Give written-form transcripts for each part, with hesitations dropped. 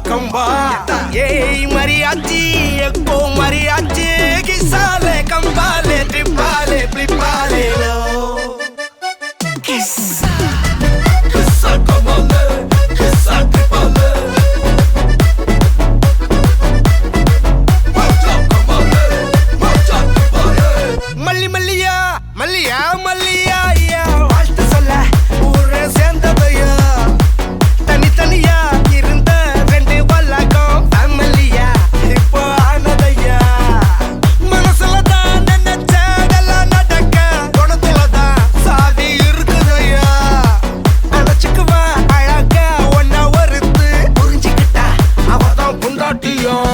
kamba Yey mariachi ekko mariachi Kisale kambale tripale plipale lo Kissa Kissa kambale Kissa tripale Macha kambale Macha tripale Malli malliya malliya malliya ya Valtu solla ஊரே சேர்ந்ததையா தனித்தனியா இருந்த ரெண்டு வல்லகம் ஃபேமிலியா இப்போ ஆனதையா மனசுலதான் நினைச்சதெல்லாம் நடக்க குணத்துலதான் சாதி இருக்குதையா அழைச்சுக்குவா அழகா ஒன்ன ஒருத்து புரிஞ்சுக்கிட்டா அவதான் புண்டாட்டியும்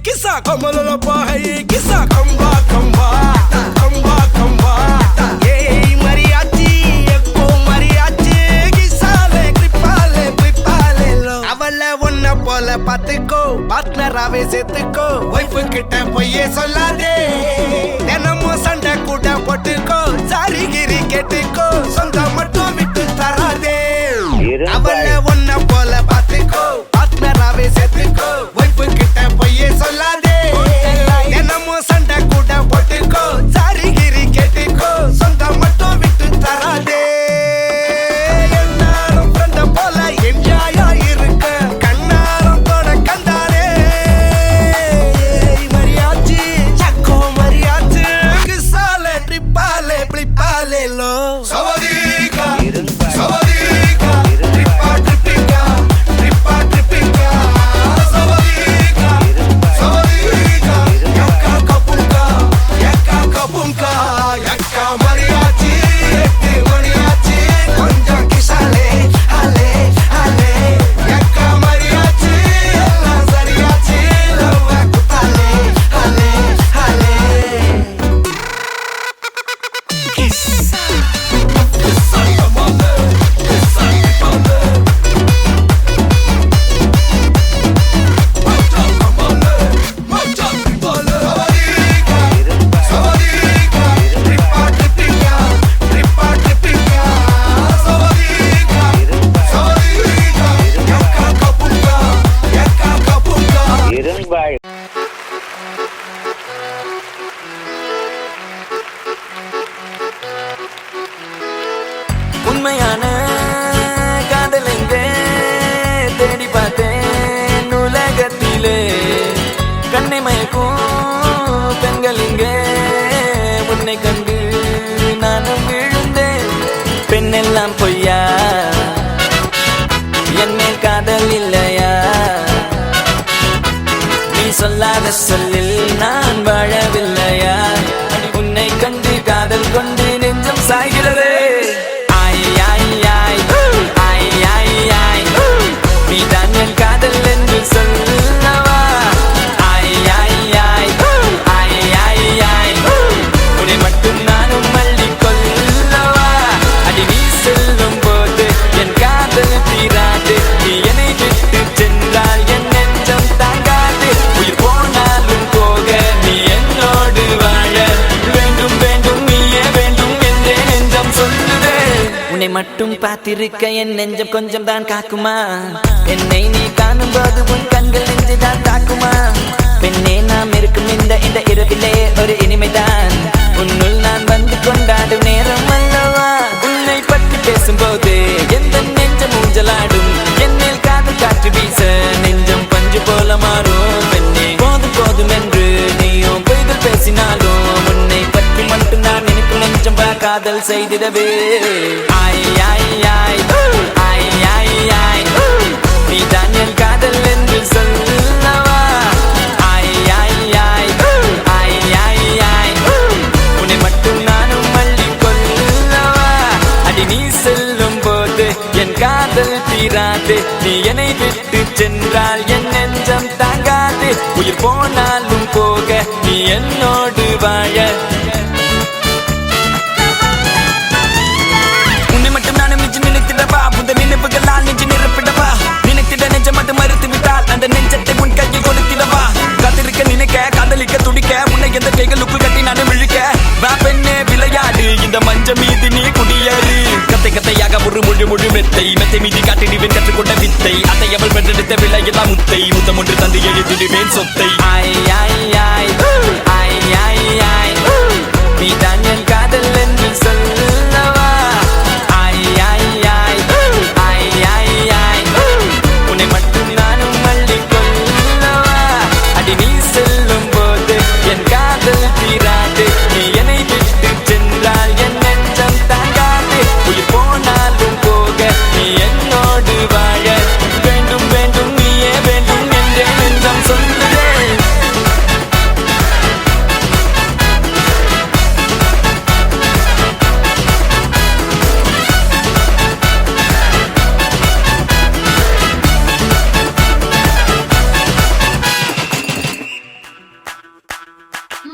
Kissa kamalala pahaye kissa kamba kamba kamba kamba Yey mariachi ekko mariachi Kisale kripale plipale lo Avala onna pola pathukko partnerave settukko wife kitta poye sollade denamo sanda kuda pottukko sari giri kettukko sonda mattum vittu tarade Avala onna pola pathukko partnerave settukko wife kitta poye sollade denamo sanda kuda pottukko sari giri kettukko sonda mattum vittu tarade ennarum friend pola enjoy irukka kannaram toda kandare mariachi chakko mariachi kisale tripale plipale lo savadika savadika tripa tripika tripa tripika savadika savadika yakka kapunka yakka mariachi etti mariachi konjam kisale ale ale yakka mariachi ella sariyachi love kutale ale ale kissa kissa kamale kissa kamale macha kamale macha kamale savadika tripa tripika tripa tripika savadika savadika yakka kapunka இரும்பாய் உண்மையான காதல் எங்கே தேடி பார்த்தேன் உலகத்திலே கண்ணை மயக்கும் பெண்கள் இங்கே உன்னை கண்டு நானும் விழுந்தேன் பெண்ணெல்லாம் பொய்யா என் மேல் காதல் இல்லையா நீ சொல்லாத சொல்லில் நான் வாழவில்லையா உன்னை கண்டு காதல் கொண்டு நெஞ்சம் சாய்கிறது ஆய் ஆய் ஆய் ஆய் ஆய் ஆய் நீ தான் என் காதல் என்று சொல்லவா ஆய் ஆய் ஆய் ஆய் ஆய் ஆய் உன்னை மட்டும் நானும் மல்லிக் கொள்ளவா அடி நீ செல்லும் போது என் காதல் தீராது நீ என்னை விட்டு சென்றால் என் நெஞ்சம் தாங்காது உயிர் போனாலும் போக நீ என்னோடு வாழ வேண்டும் வேண்டும் நீயே வேண்டும் என்றே நெஞ்சம் சொல்லுதே உன்னை மட்டும் பார்த்திருக்க என் நெஞ்சம் கொஞ்சம் தான் காக்குமா என்னை நீ காணும் போது உன் கண்கள் நெஞ்சுதான் தாக்குமா பெண்ணே நாம் இருக்கும் இந்த இரவிலே ஒரு இனிமைதான் உன்னுள் நான் வந்து கொண்டாடும் நேரம் அல்லவா உன்னை பற்றி பேசும்போது எந்த நெஞ்சம் ஊஞ்சலாடும் என்னில் காதல் காற்று வீச நெஞ்சம் பஞ்சு போல மாறும் பெண்ணே போதும் போதும் என்று நீயும் பொய்கள் பேசினாலும் உன்னை பற்றி மட்டும் நான் நினைக்கும் நெஞ்சம் காதல் செய்திடவே ஆய் ஆய் ஆய் ஆய் ஆய் ஆய் நீ தான் என் காதல் என்று சொல்லவா ஆய் ஆய் ஆய் தீராது நீ என்னை விட்டு சென்றால் என் நெஞ்சம் தாங்காது உயிர் போனாலும் போக நீ என்னோடு வாழ உன்னை மட்டும் நானும் மிஞ்சி நினைத்திடவா புந்த நினைவுகளால் நெஞ்சு நிரப்பிடவா நினைத்திட நெஞ்சம் மட்டும் மறுத்து விட்டால் அந்த நெஞ்சத்தை உன் கையில் கொடுத்திடவா காத்திருக்க நினைக்க காதலிக்க துடிக்க உன்னை எந்த கைகளுக்குள் கட்டி நானும் விழுக்க வா பெண்ணே விளையாடு இந்த மஞ்ச மீது நீ குடியேறு கத்தை கத்தையாக ஒரு முழு மெத்தை மெத்தை மீதி காட்டிடுவேன் கற்றுக்கொண்ட வித்தை அதை அவள் வென்றெடுத்த விளையெல்லாம் முத்தை முத்தம் ஒன்று தந்து எழுதிடுவேன் சொத்தை ஆய் ஆய் ஆய் ஆய் ஆய் ஆய் நீ தான் என் காதல் என்று சொல்லவா ஆய் ஆய் ஆய் ஆய் ஆய் ஆய் உன்னை மட்டும் நானும் மல்லிக் கொள்ளவா அடி நீ செல்லும் போது என் காதல் தீராது நீ என்னை விட்டு சென்றால் என் நெஞ்சம் தாங்காது உயிர் போனாலும் போக நீ என்னோடு வாழ வேண்டும் வேண்டும் நீயே வேண்டும் என்றே நெஞ்சம் சொல்லுதே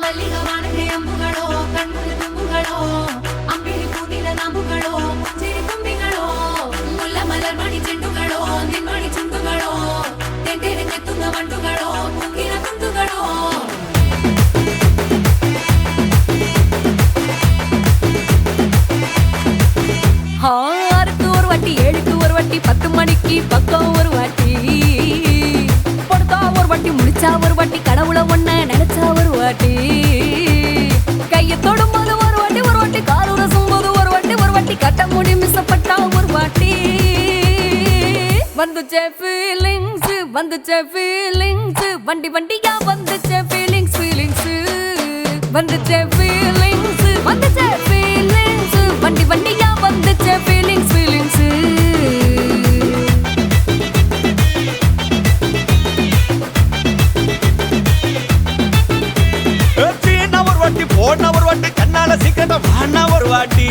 மல்லிகவானே அம்புகளோ கண்ணுல தும்புகளோ அம்பிரி பூட்டில நம்புகளோ சிரி தும்பிகளோ முல்ல மலர் மணி ಚೆಂಡುಗಳೋ ನಿನ್ಮಣಿ ಚುಂಡುಗಳೋ ತೆಂಟೆರೆಂಗೆ ತುಂಗ ಮಂಡುಗಳೋ ಮುಗಿನ ತುಂಡುಗಳೋ ஆறுக்கு ஒரு வாட்டி 7க்கு ஒரு வாட்டி 10 மணிக்கு பக்கம் ஒரு வாட்டி படுத்தா ஒரு வாட்டி முடிச்சா ஒரு வாட்டி கடவுள ஒன்ன நினைச்சா ஒரு வாட்டி கைய தொடும்போது ஒரு வாட்டி கால் உரசும் போது ஒரு வாட்டி கட்ட முடி மிசப்பட்டா ஒரு வாட்டி வந்துச்சே ஃபீலிங்ஸ் வண்டி வண்டியா வந்துச்சே ஃபீலிங்ஸ் வந்துச்சே ஃபீலிங்ஸ் வண்டி வண்டியா வந்துச்சே ஃபீலிங்ஸ் ஒரு வாட்டி போன ஒரு வாட்டி கண்ணால சீக்கிரம் வாண்ணா ஒரு வாட்டி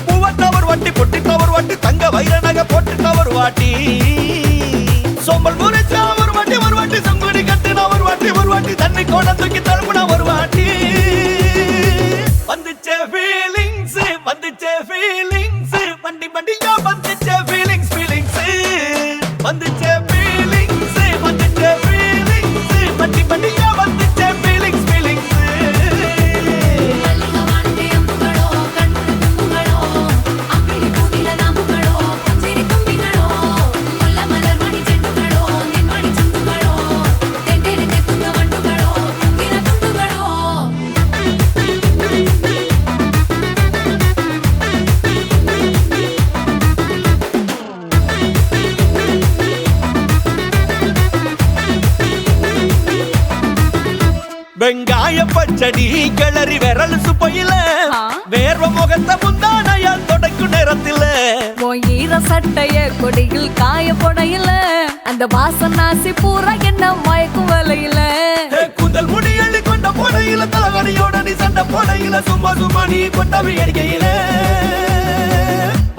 பூவட்ட ஒரு வாட்டி பொட்டிட்ட ஒரு வாட்டி தங்க வைர நகை போட்டுட்ட ஒரு வாட்டி சோம்பல் முறிச்சா ஒரு வாட்டி சங்குடி கட்டினா ஒரு வாட்டி தண்ணி கோண தூக்கி தழுப்புனா ஒரு வாட்டி வந்துச்சே ஃபீலிங்ஸ் வண்டி வண்டியா வந்துச்சே ஃபீலிங்ஸ் வந்துச்சே ஃபீலிங்ஸ் வண்டி வண்டியா வந்துச்சே ஃபீலிங்ஸ் மல்லிகவானே அம்புகளோ கண்ணுல தும்புகளோ அம்பிரி பூட்டில நம்புகளோ சிரி தும்பிகளோ முல்ல மலர் மணி ಚೆಂಡುಗಳೋ ನಿನ್ಮಣಿ ಚುಂಡುಗಳೋ ತೆಂಟೆರೆಂಗೆ ತುಂಗ ಮಂಡುಗಳೋ ಮುಗಿನ ತುಂಡುಗಳೋ வெங்காய பச்சடி கிளறி விரல் சுப்பையில வேர்வ முகத்த முந்தானையால் தொடக்கும் நேரத்தில ஈர சட்டைய கொடியில் காய போடையில அந்த வாசனாசி பூரா என்ன மயக்கும் வலையில கூந்தல் முடி அள்ளி கொண்ட போடையில தலவடியோட நீ சண்டை போடையில சும்மா நீ கொண்டவி அடிக்கையில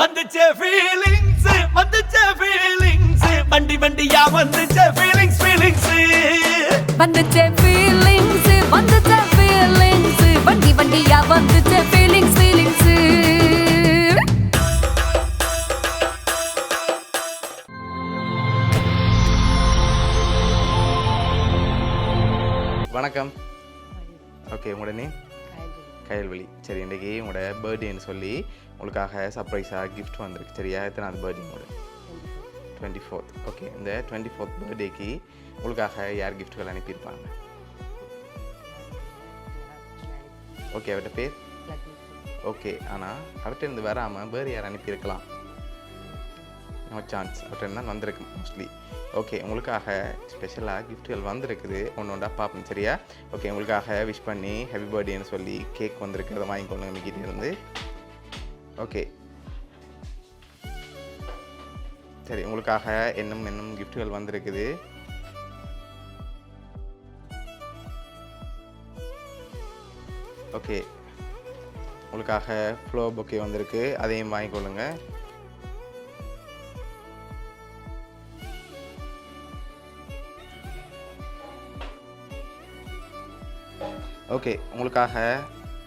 வந்துச்சே ஃபீலிங்ஸ் வண்டி வண்டியா வந்துச்சே ஃபீலிங்ஸ் வந்துச்சே ஃபீலிங்ஸ் வண்டி வண்டியா வந்துச்சே ஃபீலிங்ஸ் வணக்கம். ஓகே, உங்களோட நேம்? கயல்வெளி. சரி, இன்றைக்கி உங்களோட பர்த்டேன்னு சொல்லி உங்களுக்காக சர்ப்ரைஸாக கிஃப்ட் வந்திருக்கு. சரியா? எத்தனாவது பர்த்டே உங்களோட? 24th. ஓகே, இந்த 24th பர்த்டேக்கு உங்களுக்காக யார் கிஃப்ட்டுகள் அனுப்பியிருப்பாங்க? ஓகே, அவர்கிட்ட பேர்? ஓகே, ஆனால் அவர்கிட்ட வராமல் வேறு யார் அனுப்பியிருக்கலாம்? No chance. அவர்கிட்ட தான் வந்திருக்கு மோஸ்ட்லி. ஓகே, உங்களுக்காக ஸ்பெஷலாக கிஃப்ட்டுகள் வந்திருக்குது. ஒன்றா பார்ப்போம். சரியா? ஓகே, உங்களுக்காக விஷ் பண்ணி ஹாப்பி பர்த்டேன்னு சொல்லி கேக் வந்திருக்கு. அதை வாங்கிக்கொண்டு மிக்கிட்டே இருந்து. ஓகே, சரி, உங்களுக்காக இன்னும் கிஃப்ட்டுகள் வந்திருக்குது. ஓகே, உங்களுக்காக ஃப்ளோ பொக்கே வந்திருக்கு. அதையும் வாங்கிக்கொள்ளுங்க. ஓகே, உங்களுக்காக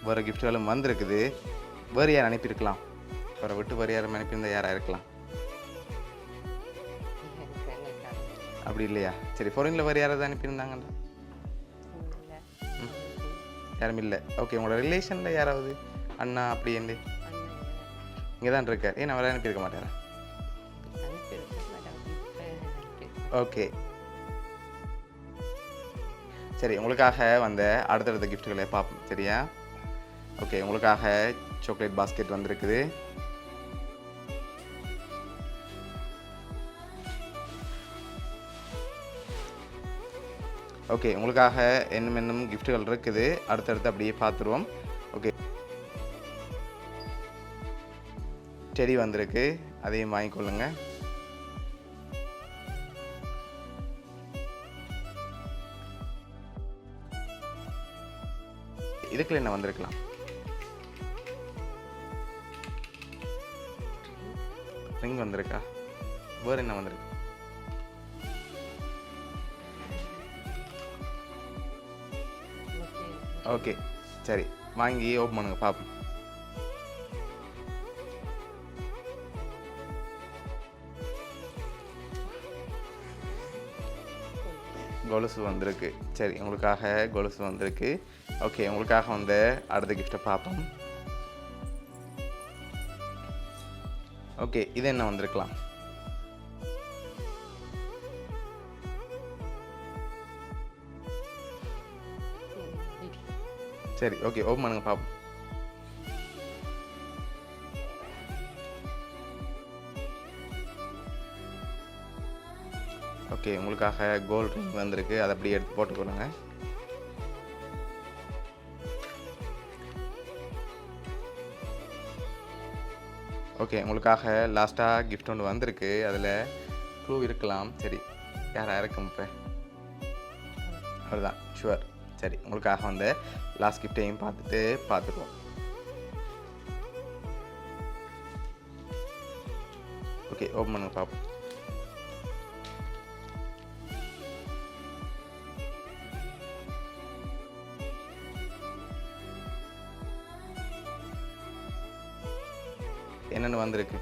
வேறு கிஃப்ட்களும் வந்திருக்குது. வேறு யார் அனுப்பியிருக்கலாம்? அவரை விட்டு வேறு யாரும் அனுப்பியிருந்தால் யாராக இருக்கலாம்? அப்படி இல்லையா? சரி, ஃபாரினில் வேறு யாராவது அனுப்பியிருந்தாங்கண்ணா? யாரும் இல்லை. ஓகே, உங்களோட ரிலேஷனில் யாராவது அண்ணா அப்படி என்று இங்கே தான் இருக்கார். ஏன் அவரை அனுப்பியிருக்க மாட்டாரா? ஓகே, சரி, உங்களுக்காக வந்த அடுத்தடுத்த கிஃப்ட்டுகளை பார்ப்போம். சரியா? ஓகே, உங்களுக்காக சாக்லேட் பாஸ்கெட் வந்திருக்குது. ஓகே, உங்களுக்காக இன்னும் கிஃப்ட்டுகள் இருக்குது. அடுத்தடுத்து அப்படியே பார்த்துருவோம். ஓகே, டெடி வந்திருக்கு, அதையும் வாங்கிக்கொள்ளுங்க. இதுக்குள்ள என்ன வந்திருக்கலாம்? ரிங் வந்திருக்கா? வேறு என்ன வந்திருக்கு? ஓகே, சரி, வாங்கி ஓப்பன் பண்ணுங்க பார்ப்போம். கொலுசு வந்திருக்கு. சரி, உங்களுக்காக கொலுசு வந்திருக்கு. ஓகே, உங்களுக்காக வந்து அடுத்த கிஃப்ட்டை பார்ப்போம். ஓகே, இது என்ன வந்திருக்கலாம்? சரி, ஓகே, ஓப்பன் பண்ணுங்க பார்ப்போம். ஓகே, உங்களுக்காக கோல்ட் ரிங் வந்திருக்கு. அதை அப்படியே எடுத்து போட்டுக்கொள்ளுங்க. ஓகே, உங்களுக்காக லாஸ்ட்டாக கிஃப்ட் ஒன்று வந்திருக்கு. அதில் க்ளூ இருக்கலாம். சரி, யாராக இருக்கும் இப்போ? அவ்வளோதான், ஷுவர். சரி, உங்களுக்காக வந்து லாஸ்ட் கிஃப்டையும் பார்த்துக்குவோம். ஓகே, ஓப்பன் பண்ணுங்க பார்ப்போம். என்னென்னு வந்திருக்கு?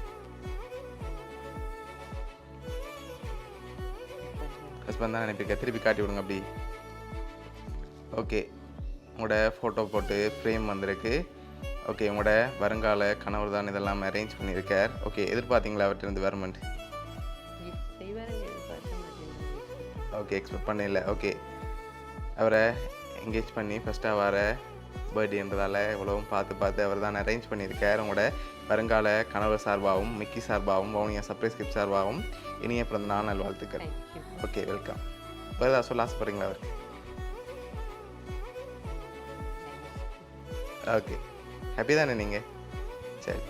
ஹஸ்பண்ட் தான் அனுப்பியிருக்க. திருப்பி காட்டி விடுங்க அப்படி. ஓகே, உங்களோட ஃபோட்டோ போட்டு ஃப்ரேம் வந்திருக்கு. ஓகே, உங்களோட வருங்கால கணவர் தான் இதெல்லாம் அரேஞ்ச் பண்ணியிருக்கார். ஓகே, எதிர்பார்த்தீங்களா அவர்கிட்ட வெர்மெண்ட்? ஓகே, எக்ஸ்பெக்ட் பண்ணல. ஓகே, அவரை என்கேஜ் பண்ணி ஃபஸ்ட்டாக வர பர்த்டேன்றதால இவ்வளவும் பார்த்து அவர் தான் அரேஞ்ச் பண்ணியிருக்கார். உங்களோட வருங்கால கணவர் சார்பாகவும் மிக்கி சார்பாகவும் வவுனியா சர்ப்ரைஸ் கிஃப்ட் சார்பாகவும் இனிய பிறந்த நாள் நல்வாழ்த்துக்கள். Okay, welcome. வேறு ஏதாவது சொல்ல ஆசைப்படுறீங்களா அவருக்கு? ஓகே, ஹாப்பி தானே நீங்கள்? சரி.